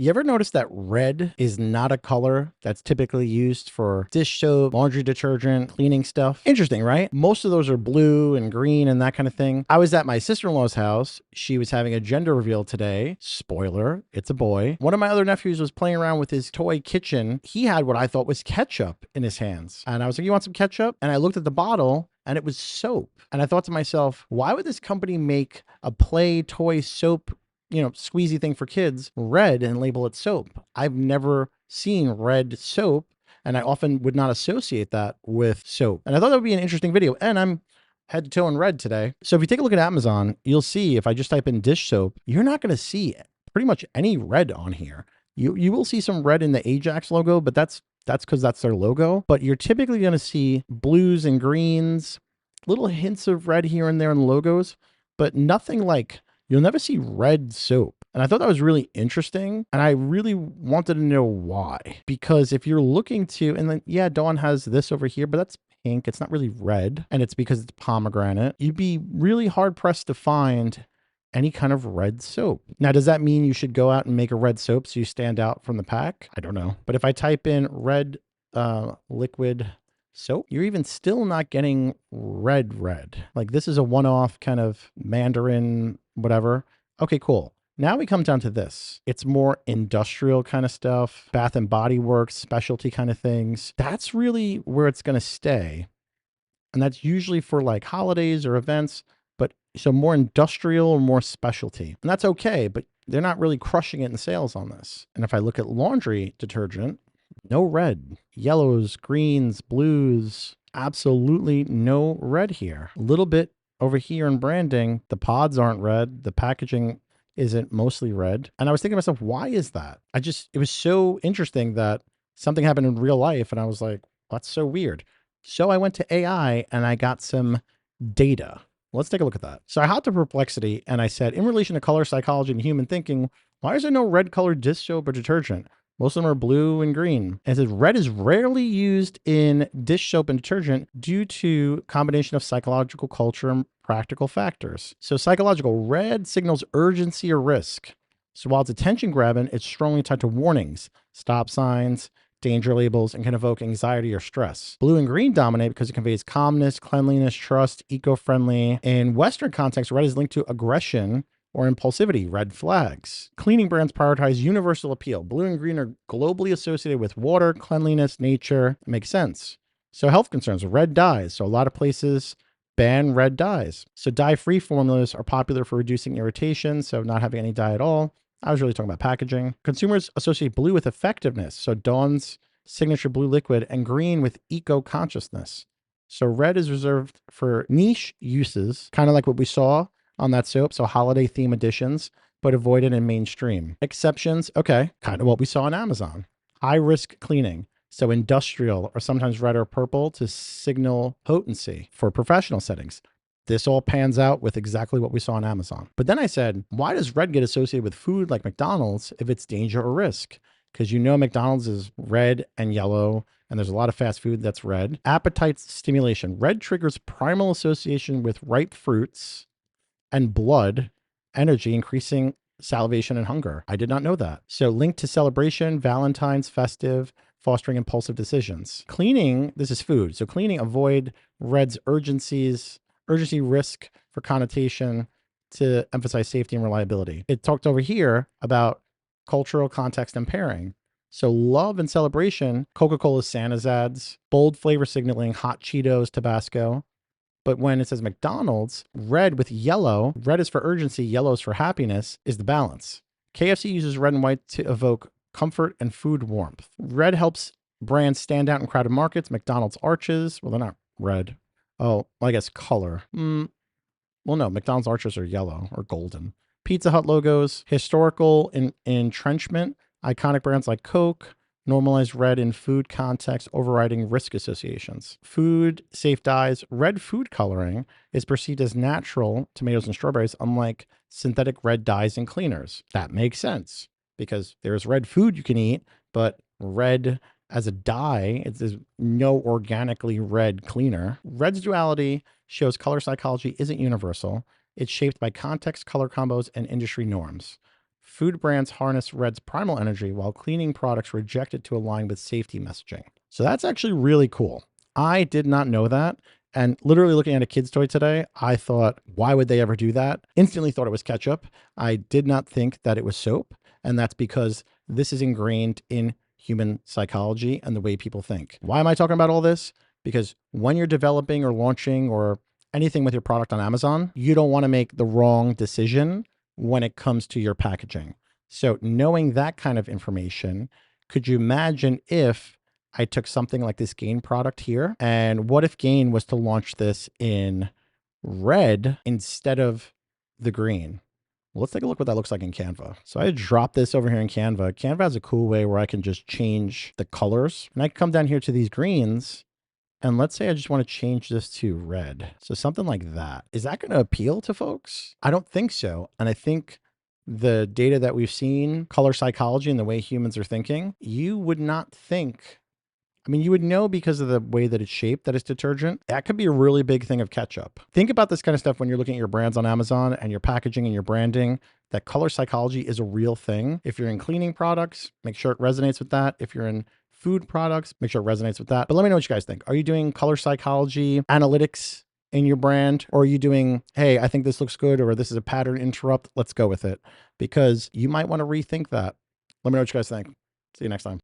You ever notice that red is not a color that's typically used for dish soap, laundry detergent, cleaning stuff? Interesting, right? Most of those are blue and green and that kind of thing. I was at my sister-in-law's house. She was having a gender reveal today. Spoiler, it's a boy. One of my other nephews was playing around with his toy kitchen. He had what I thought was ketchup in his hands. And I was like, you want some ketchup? And I looked at the bottle and it was soap. And I thought to myself, why would this company make a play toy soap, squeezy thing for kids red and label it soap? I've never seen red soap, and I often would not associate that with soap. And I thought that would be an interesting video. And I'm head to toe in red today. So if you take a look at Amazon, you'll see if I just type in dish soap, you're not going to see pretty much any red on here. You will see some red in the Ajax logo, but that's because that's their logo. But you're typically going to see blues and greens, little hints of red here and there in the logos, but nothing like, you'll never see red soap. And I thought that was really interesting. And I really wanted to know why. Because if you're looking to, and then, yeah, Dawn has this over here, but that's pink. It's not really red. And it's because it's pomegranate. You'd be really hard pressed to find any kind of red soap. Now, does that mean you should go out and make a red soap so you stand out from the pack? I don't know. But if I type in red liquid soap, you're even still not getting red. Like this is a one-off kind of Mandarin, whatever. Okay, cool. Now we come down to this. It's more industrial kind of stuff, Bath and Body Works, specialty kind of things. That's really where it's going to stay. And that's usually for like holidays or events, but so more industrial or more specialty. And that's okay, but they're not really crushing it in sales on this. And if I look at laundry detergent, no red, yellows, greens, blues, absolutely no red here. A little bit over here in branding, the pods aren't red, the packaging isn't mostly red. And I was thinking to myself, why is that? It was so interesting that something happened in real life. And I was like, that's so weird. So I went to AI and I got some data. Let's take a look at that. So I hopped to Perplexity and I said, in relation to color psychology and human thinking, why is there no red colored dish soap or detergent? Most of them are blue and green. And it says red is rarely used in dish soap and detergent due to combination of psychological, culture, and practical factors. So psychological, red signals urgency or risk. So while it's attention grabbing, it's strongly tied to warnings, stop signs, danger labels, and can evoke anxiety or stress. Blue and green dominate because it conveys calmness, cleanliness, trust, eco-friendly. In Western context, red is linked to aggression or impulsivity, red flags. Cleaning brands prioritize universal appeal. Blue and green are globally associated with water, cleanliness, nature. It makes sense. So health concerns, red dyes. So a lot of places ban red dyes. So dye-free formulas are popular for reducing irritation, so not having any dye at all. I was really talking about packaging. Consumers associate blue with effectiveness. So Dawn's signature blue liquid and green with eco-consciousness. So red is reserved for niche uses, kind of like what we saw on that soap. So holiday theme editions, but avoided in mainstream. Exceptions, okay, kind of what we saw on Amazon. High risk cleaning. So industrial or sometimes red or purple to signal potency for professional settings. This all pans out with exactly what we saw on Amazon. But then I said, why does red get associated with food like McDonald's if it's danger or risk? Because McDonald's is red and yellow, and there's a lot of fast food that's red. Appetite stimulation. Red triggers primal association with ripe fruits and blood, energy, increasing salivation and hunger. I did not know that. So linked to celebration, Valentine's, festive, fostering impulsive decisions. Cleaning, this is food. So cleaning, avoid red's urgency, risk for connotation to emphasize safety and reliability. It talked over here about cultural context and pairing. So love and celebration, Coca-Cola Santa's ads, bold flavor signaling, hot Cheetos, Tabasco. But when it says McDonald's, red with yellow, red is for urgency, yellow is for happiness, is the balance. KFC uses red and white to evoke comfort and food warmth. Red helps brands stand out in crowded markets. McDonald's arches, well, they're not red. Oh, I guess color. Well, no, McDonald's arches are yellow or golden. Pizza Hut logos, historical entrenchment, iconic brands like Coke, normalize red in food context, overriding risk associations. Food safe dyes, red food coloring is perceived as natural, tomatoes and strawberries, unlike synthetic red dyes and cleaners. That makes sense because there's red food you can eat, but red as a dye, there's no organically red cleaner. Red's duality shows color psychology isn't universal. It's shaped by context, color combos, and industry norms. Food brands harness red's primal energy while cleaning products reject it to align with safety messaging. So that's actually really cool. I did not know that. And literally looking at a kid's toy today, I thought, why would they ever do that? Instantly thought it was ketchup. I did not think that it was soap. And that's because this is ingrained in human psychology and the way people think. Why am I talking about all this? Because when you're developing or launching or anything with your product on Amazon, you don't want to make the wrong decision when it comes to your packaging. So knowing that kind of information, could you imagine if I took something like this Gain product here, and what if Gain was to launch this in red instead of the green? Well, let's take a look what that looks like in Canva. So I dropped this over here in Canva. Canva has a cool way where I can just change the colors, and I can come down here to these greens, and let's say I just want to change this to red. So something like that. Is that going to appeal to folks? I don't think so. And I think the data that we've seen, color psychology and the way humans are thinking, you would not think, I mean, you would know because of the way that it's shaped that it's detergent. That could be a really big thing of ketchup. Think about this kind of stuff when you're looking at your brands on Amazon and your packaging and your branding, that color psychology is a real thing. If you're in cleaning products, make sure it resonates with that. If you're in food products, make sure it resonates with that. But let me know what you guys think. Are you doing color psychology analytics in your brand? Or are you doing, hey, I think this looks good, or this is a pattern interrupt, let's go with it? Because you might want to rethink that. Let me know what you guys think. See you next time.